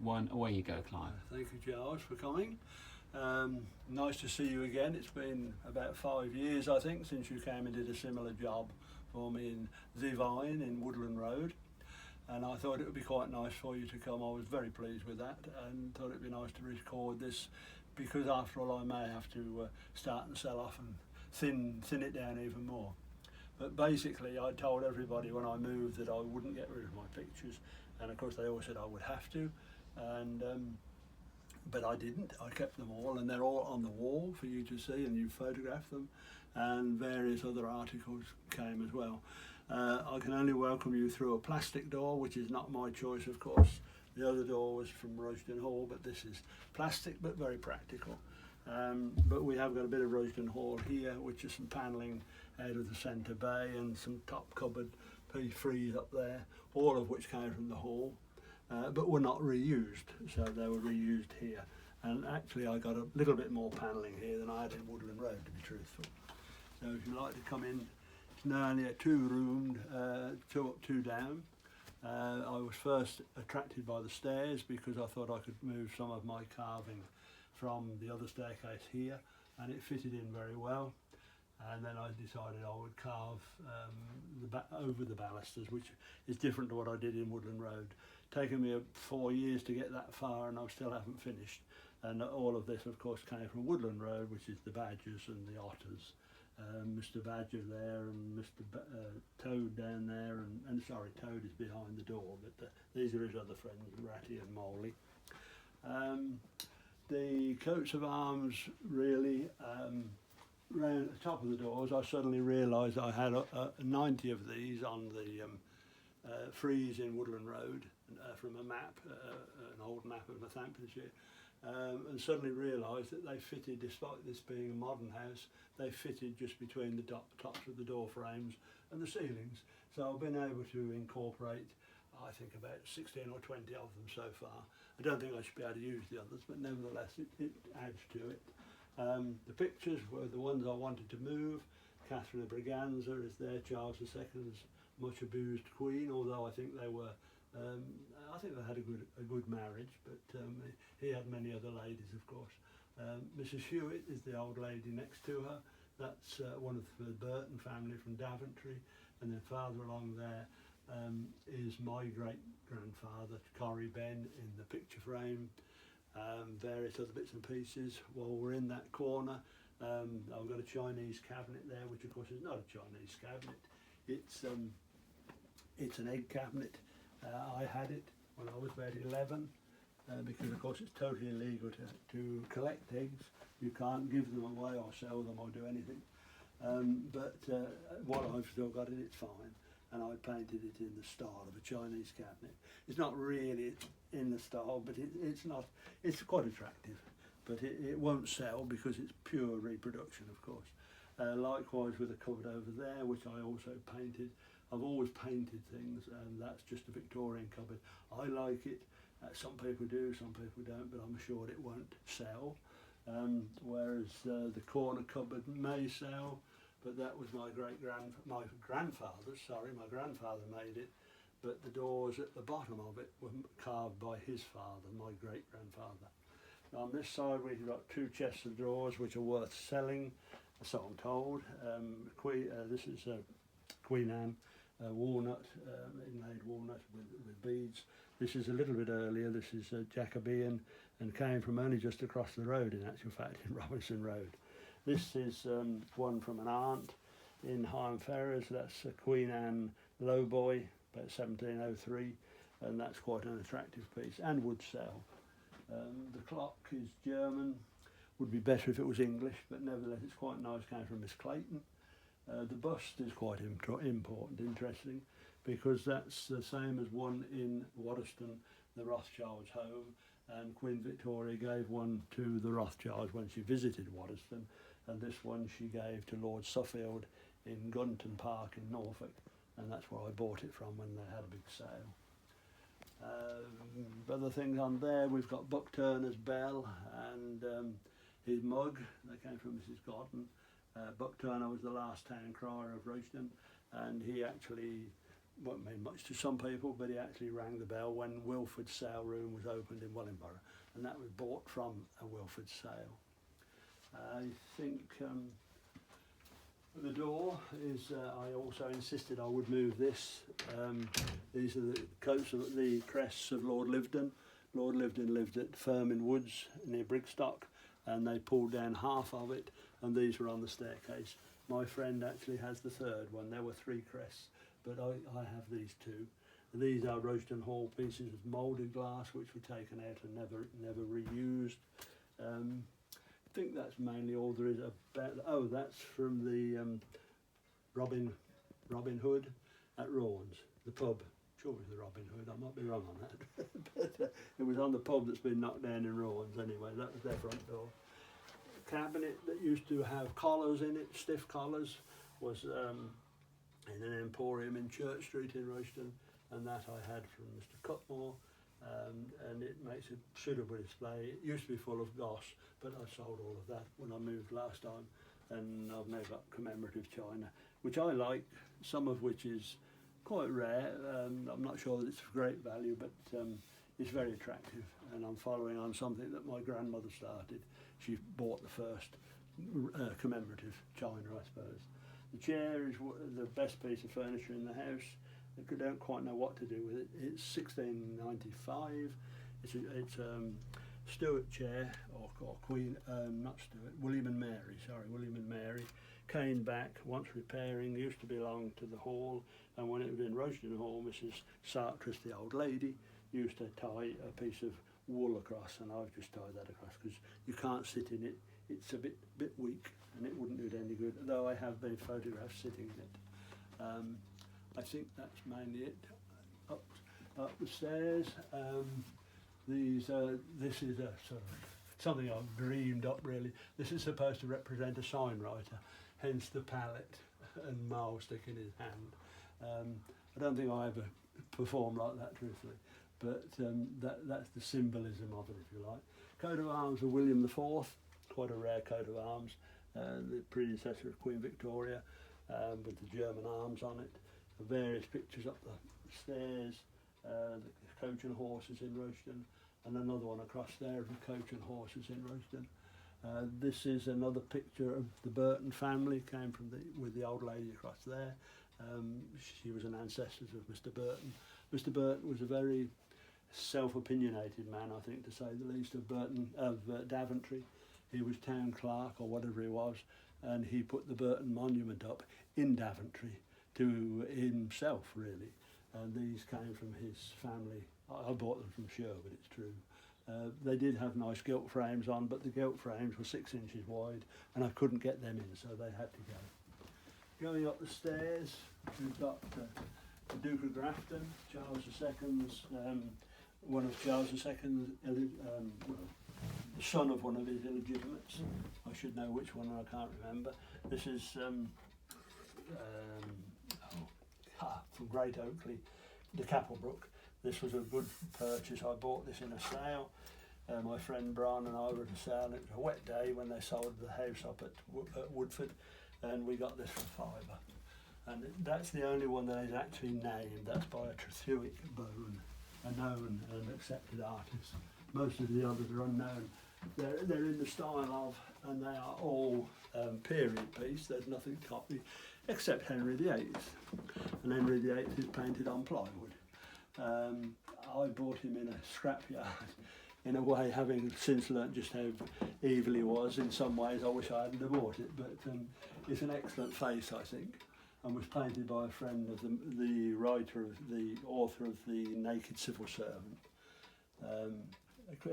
one. Away you go, Clive. Thank you, Giles, for coming. Nice to see you again. It's been about 5 years, I think, since you came and did a similar job for me in Little Vyne in Woodland Road. And I thought it would be quite nice for you to come. I was very pleased with that and thought it would be nice to record this, because after all I may have to start and sell off and thin it down even more. But basically I told everybody when I moved that I wouldn't get rid of my pictures, and of course they all said I would have to, and but I didn't. I kept them all, and they're all on the wall for you to see, and you photographed them, and various other articles came as well. I can only welcome you through a plastic door, which is not my choice, of course. The other door was from Royston Hall, but this is plastic but very practical. But we have got a bit of Royston Hall here, which is some panelling out of the centre bay and some top cupboard P3s up there, all of which came from the hall, but were not reused, so they were reused here. And actually I got a little bit more panelling here than I had in Woodland Road, to be truthful. So if you'd like to come in, it's now only a two-roomed, two up, two down. I was first attracted by the stairs because I thought I could move some of my carving from the other staircase here, and it fitted in very well. And then I decided I would carve over the balusters, which is different to what I did in Woodland Road. Taken me 4 years to get that far, and I still haven't finished. And all of this, of course, came from Woodland Road, which is the badgers and the otters. Mr. Badger there and Mr. Toad down there, and sorry, Toad is behind the door, but these are his other friends, Ratty and Molly. The coats of arms, really, round at the top of the doors, I suddenly realised I had 90 of these on the frieze in Woodland Road from a map, an old map of Northamptonshire. And suddenly realised that they fitted, despite this being a modern house, they fitted just between the tops of the door frames and the ceilings. So I've been able to incorporate, I think, about 16 or 20 of them so far. I don't think I should be able to use the others, but nevertheless it adds to it. The pictures were the ones I wanted to move. Catherine of Braganza is there, Charles II's much abused queen, although I think they were I think they had a good marriage, but he had many other ladies, of course. Mrs. Hewitt is the old lady next to her. That's one of the Burton family from Daventry, and then farther along there is my great-grandfather, Corrie Ben, in the picture frame. Various other bits and pieces. While we're in that corner, I've got a Chinese cabinet there, which of course is not a Chinese cabinet. It's an egg cabinet. I had it when I was about 11, because of course it's totally illegal to collect eggs. You can't give them away or sell them or do anything. But while I've still got it, it's fine. And I painted it in the style of a Chinese cabinet. It's not really in the style, but it's quite attractive. But it won't sell because it's pure reproduction, of course. Likewise with a cupboard over there, which I also painted. I've always painted things, and that's just a Victorian cupboard. I like it. Some people do, some people don't, but I'm sure it won't sell. Whereas the corner cupboard may sell, but that was my grandfather made it, but the doors at the bottom of it were carved by his father, my great-grandfather. On this side we've got two chests of drawers which are worth selling, so I'm told. This is Queen Anne. Walnut, inlaid walnut with beads. This is a little bit earlier. This is Jacobean and came from only just across the road, in actual fact, in Robinson Road. This is one from an aunt in Higham Ferrers. That's Queen Anne Lowboy, about 1703, and that's quite an attractive piece and would sell. The clock is German. Would be better if it was English, but nevertheless it's quite nice. Came from Miss Clayton. The bust is quite important, interesting, because that's the same as one in Waddesdon, the Rothschilds' home, and Queen Victoria gave one to the Rothschilds when she visited Waddesdon, and this one she gave to Lord Suffield in Gunton Park in Norfolk, and that's where I bought it from when they had a big sale. Other things on there, we've got Buck Turner's bell and his mug. They came from Mrs. Godden. Buck Turner was the last town crier of Royston, and he actually won't mean much to some people, but he actually rang the bell when Wilford's sale room was opened in Wellingborough, and that was bought from a Wilford sale. I think the door is, I also insisted I would move this. These are the coats of the crests of Lord Lyveden. Lord Lyveden lived at Firmin Woods near Brigstock, and they pulled down half of it, and these were on the staircase. My friend actually has the third one. There were 3 crests, but I have these 2. These are Royston Hall pieces of moulded glass which were taken out and never reused. I think that's mainly all there is about. Oh, that's from the Robin Hood at Rawn's, the pub. Sure, it was the Robin Hood. I might be wrong on that, but it was on the pub that's been knocked down in Rawn's anyway. That was their front door. A cabinet that used to have collars in it, stiff collars, was in an emporium in Church Street in Royston, and that I had from Mr. Cutmore. And it makes a suitable display. It used to be full of goss, but I sold all of that when I moved last time, and I've now got commemorative china, which I like, some of which is quite rare. I'm not sure that it's of great value, but it's very attractive, and I'm following on something that my grandmother started. She bought the first commemorative china, I suppose. The chair is the best piece of furniture in the house. I don't quite know what to do with it. It's 1695. It's a Stuart chair, or Queen, not Stuart, William and Mary. Came back, once repairing, used to belong to the hall, and when it was in Royston Hall, Mrs. Sartress, the old lady, used to tie a piece of wool across, and I've just tied that across because you can't sit in it. It's a bit weak, and it wouldn't do it any good, though I have been photographed sitting in it. I think that's mainly it. Up the stairs. This is a sort of something I've dreamed up really. This is supposed to represent a sign writer, hence the palette and Marl stick in his hand. I don't think I ever performed like that, truthfully, but that's the symbolism of it, if you like. Coat of arms of William IV, quite a rare coat of arms, the predecessor of Queen Victoria, with the German arms on it. Various pictures up the stairs, the coach and horses in Royston, and another one across there of the coach and horses in Royston. This is another picture of the Burton family, came from with the old lady across there. She was an ancestor of Mr. Burton. Mr. Burton was a very self-opinionated man, I think, to say the least, of Daventry. He was town clerk or whatever he was, and he put the Burton monument up in Daventry to himself, really. And these came from his family. I bought them from Sherwood, it's true. They did have nice gilt frames on, but the gilt frames were 6 inches wide, and I couldn't get them in, so they had to go. Going up the stairs, we've got the Duke of Grafton, Charles II's, one of Charles II's, the son of one of his illegitimates. I should know which one, I can't remember. This is from Great Oakley, the Capelbrook. This was a good purchase. I bought this in a sale. My friend Brian and I were at a sale. It was a wet day when they sold the house up at Woodford, and we got this for £5. And that's the only one that is actually named. That's by a Trethewey Bone, a known and accepted artist. Most of the others are unknown. They're in the style of, and they are all period piece. There's nothing copy except Henry VIII, and Henry VIII is painted on plywood. I bought him in a scrapyard. In a way, having since learnt just how evil he was, in some ways I wish I hadn't have bought it, but it's an excellent face, I think, and was painted by a friend of the author of The Naked Civil Servant.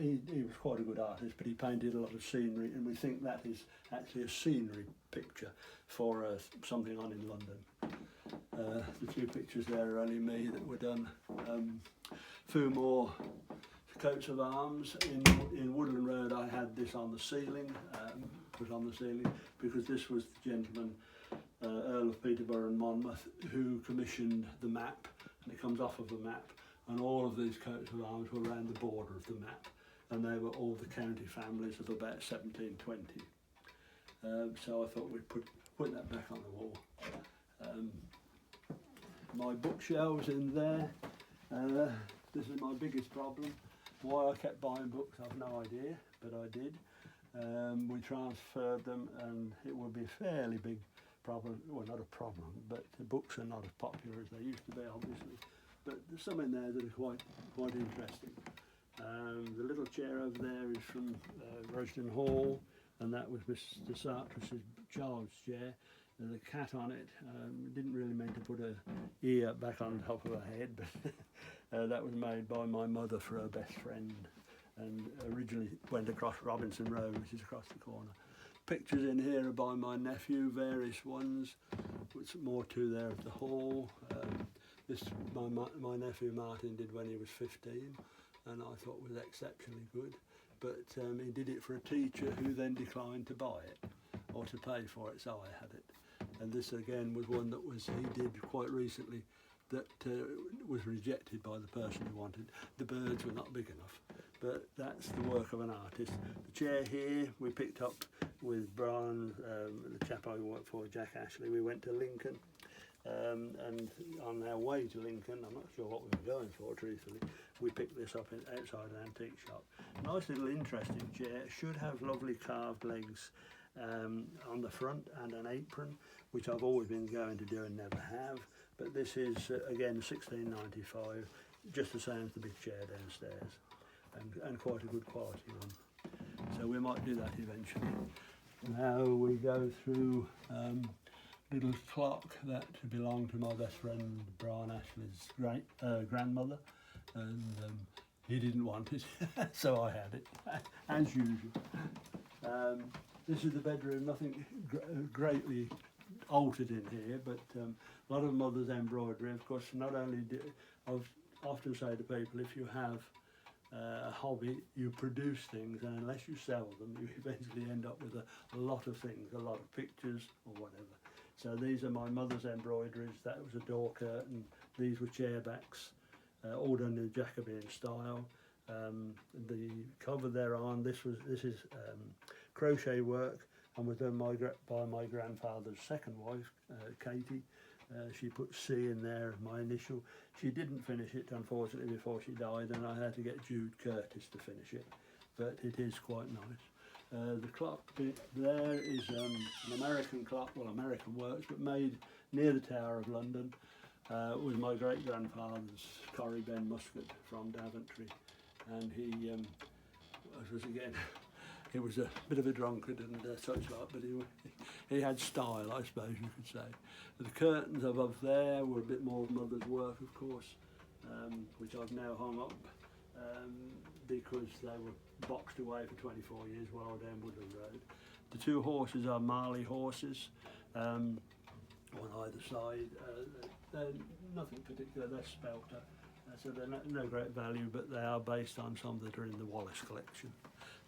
He was quite a good artist, but he painted a lot of scenery, and we think that is actually a scenery picture for something on in London. The 2 pictures there are only me that were done. Few more coats of arms. In Woodland Road I had this on the ceiling, put on the ceiling, because this was the gentleman, Earl of Peterborough and Monmouth, who commissioned the map, and it comes off of the map. And all of these coats of arms were around the border of the map, and they were all the county families of about 1720. So I thought we'd put that back on the wall. my bookshelves in there. This is my biggest problem. Why I kept buying books, I've no idea, but I did. We transferred them, and it would be a fairly big problem. Well, not a problem, but the books are not as popular as they used to be, obviously. But there's some in there that are quite interesting. The little chair over there is from Royston Hall, and that was Mr. Sartre's child's chair. There's a cat on it. Didn't really mean to put her ear back on top of her head, but that was made by my mother for her best friend, and originally went across Robinson Road, which is across the corner. Pictures in here are by my nephew, various ones, with some more too there at the hall. This my nephew Martin did when he was 15, and I thought was exceptionally good. But he did it for a teacher who then declined to buy it or to pay for it, so I had it. And this again was one that he did quite recently that was rejected by the person who wanted. The birds were not big enough, but that's the work of an artist. The chair here we picked up with Brian, the chap I worked for, Jack Ashley. We went to Lincoln, and on our way to Lincoln, I'm not sure what we were going for, truthfully, we picked this up outside an antique shop. Nice little interesting chair, should have lovely carved legs on the front and an apron, which I've always been going to do and never have. But this is again $16.95, just the same as the big chair downstairs, and quite a good quality one. So we might do that eventually. Now we go through little clock that belonged to my best friend Brian Ashley's grandmother, and he didn't want it, so I had it, as usual. This is the bedroom, nothing greatly altered in here, but a lot of mother's embroidery. Of course, not only I often say to people, if you have a hobby, you produce things, and unless you sell them, you eventually end up with a lot of things, a lot of pictures or whatever. So these are my mother's embroideries. That was a door curtain. These were chair backs, all done in Jacobean style. The cover thereon, this is crochet work, and was done by my grandfather's second wife, Katie. She put C in there, my initial. She didn't finish it, unfortunately, before she died, and I had to get Jude Curtis to finish it, but it is quite nice. The clock bit there is an American clock, well, American works, but made near the Tower of London. It was my great-grandfather's Corrie Ben Muscat from Daventry, and he was again, he was a bit of a drunkard and such like, but he had style, I suppose you could say. The curtains above there were a bit more of mother's work, of course, which I've now hung up because they were boxed away for 24 years while down Woodland Road. The two horses are Marley horses, on either side. They're nothing particular, they're spelter, so they're no great value, but they are based on some that are in the Wallace collection.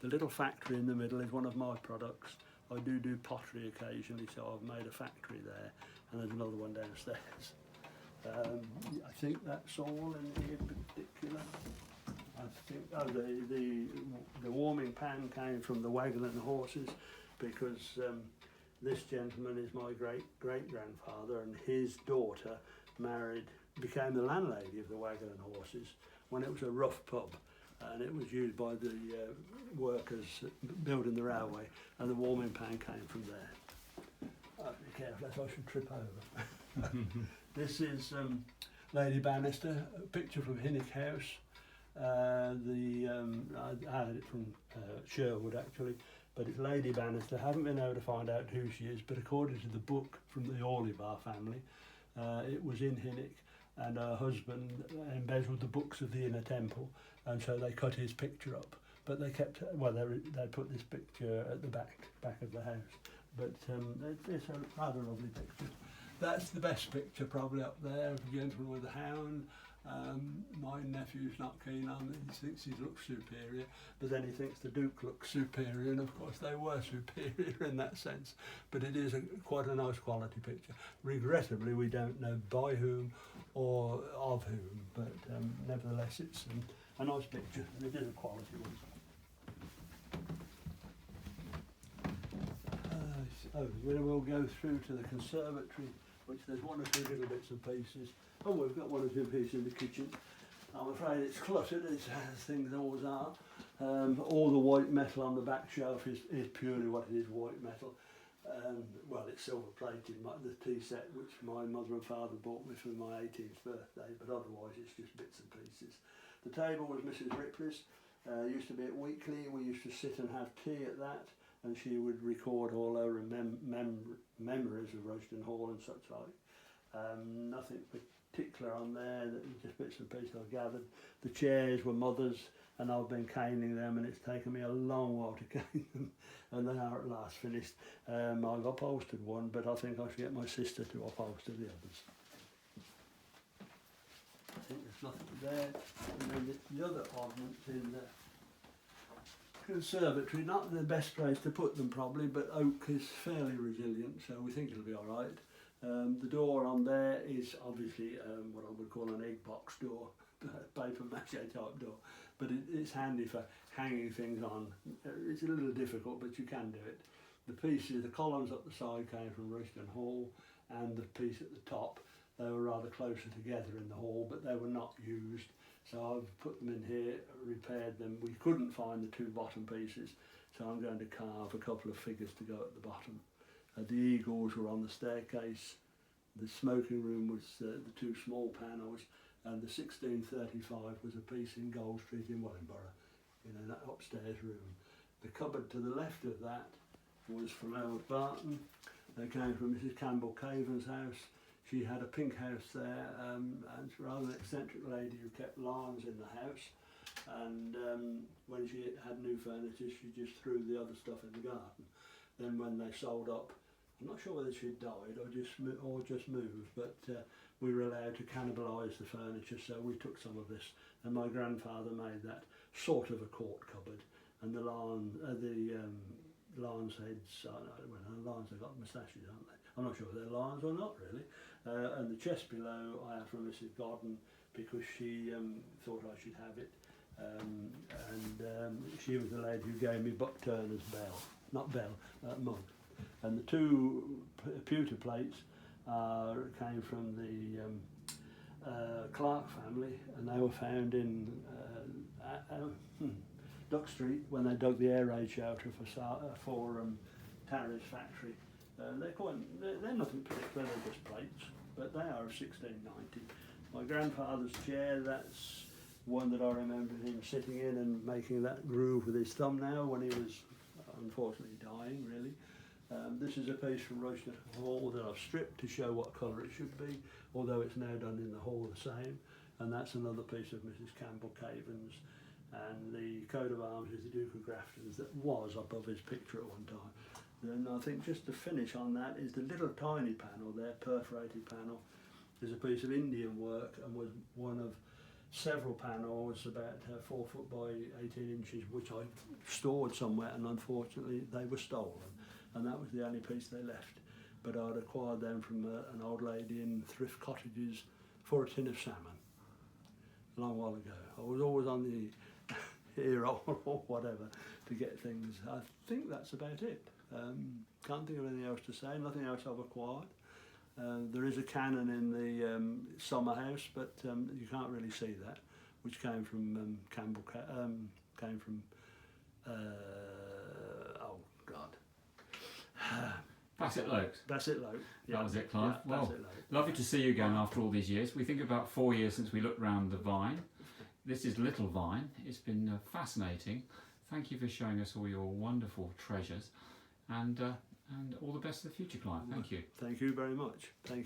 The little factory in the middle is one of my products. I do pottery occasionally, so I've made a factory there, and there's another one downstairs. I think that's all in here particular. I think the warming pan came from the Wagon and Horses, because this gentleman is my great-grandfather, and his daughter became the landlady of the Wagon and Horses when it was a rough pub, and it was used by the workers building the railway, and the warming pan came from there. Be careful, I should trip over. This is Lady Bannister, a picture from Hinnick House. I had it from Sherwood actually, but it's Lady Bannister. I haven't been able to find out who she is, but according to the book from the Orlibar family, it was in Hinnick, and her husband embezzled the books of the Inner Temple, and so they cut his picture up. But they kept, well, they put this picture at the back of the house. But it's a rather lovely picture. That's the best picture probably up there, of a gentleman with a hound. My nephew's not keen on it, he thinks he looks superior, but then he thinks the Duke looks superior, and of course they were superior in that sense. But it is quite a nice quality picture. Regrettably, we don't know by whom or of whom, but nevertheless it's a nice picture, and it is a quality one. We'll go through to the conservatory, which there's one or two little bits and pieces. Oh, we've got one or two pieces in the kitchen. I'm afraid it's cluttered, as things always are. All the white metal on the back shelf is purely what it is, white metal. Well, it's silver plated, the tea set which my mother and father bought me for my 18th birthday, but otherwise it's just bits and pieces. The table was Mrs. Ripley's. Used to be at Weekly. We used to sit and have tea at that, and she would record all her memories of Royston Hall and such like. Nothing particular on there, just bits and pieces I gathered. The chairs were mother's, and I've been caning them, and it's taken me a long while to cane them, and they are at last finished. I've upholstered one, but I think I should get my sister to upholster the others. I think there's nothing there. And then the other oddments in the conservatory, not the best place to put them probably, but oak is fairly resilient, so we think it'll be all right. The door on there is obviously what I would call an egg box door, paper mache type door, but it's handy for hanging things on. It's a little difficult, but you can do it. The columns up the side came from Royston Hall, and the piece at the top, they were rather closer together in the hall, but they were not used. So I've put them in here, repaired them. We couldn't find the two bottom pieces, so I'm going to carve a couple of figures to go at the bottom. The eagles were on the staircase. The smoking room was the two small panels, and the 1635 was a piece in Gold Street in Wellingborough, in that upstairs room. The cupboard to the left of that was from Elwood Barton. They came from Mrs. Campbell Caven's house. She had a pink house there, and she's a rather an eccentric lady who kept lawns in the house. And when she had new furniture, she just threw the other stuff in the garden. Then when they sold up, I'm not sure whether she'd died or just moved, but we were allowed to cannibalise the furniture, so we took some of this. And my grandfather made that sort of a court cupboard, and the lawns heads, lawns, they've got moustaches, aren't they? I'm not sure if they're lawns or not really. And the chest below I have from Mrs. Godden, because she thought I should have it. She was the lady who gave me Buck Turner's mug. And the two pewter plates came from the Clark family, and they were found in Duck Street when they dug the air raid shelter for Tarry's factory. They're nothing particular, they're just plates, but they are of 1690. My grandfather's chair, that's one that I remember him sitting in and making that groove with his thumbnail when he was unfortunately dying, really. This is a piece from Royston Hall that I've stripped to show what colour it should be, although it's now done in the hall the same. And that's another piece of Mrs. Campbell Caven's. And the coat of arms is the Duke of Grafton's that was above his picture at one time. Then I think just to finish on that is the little tiny panel there, perforated panel, is a piece of Indian work and was one of several panels about 4 foot by 18 inches, which I stored somewhere, and unfortunately they were stolen, and that was the only piece they left. But I'd acquired them from an old lady in Thrift Cottages for a tin of salmon a long while ago. I was always on the hero or whatever to get things. I think that's about it. Can't think of anything else to say, nothing else I've acquired. There is a cannon in the summer house, but you can't really see that, which came from Bassett Lokes. Bassett Loke. Yeah. That was it, Clive. Yeah, well, lovely to see you again after all these years. We think about 4 years since we looked round the Vyne. This is Little Vyne. It's been fascinating. Thank you for showing us all your wonderful treasures, and all the best for the future, Clive. Thank you. Thank you very much. Thank you.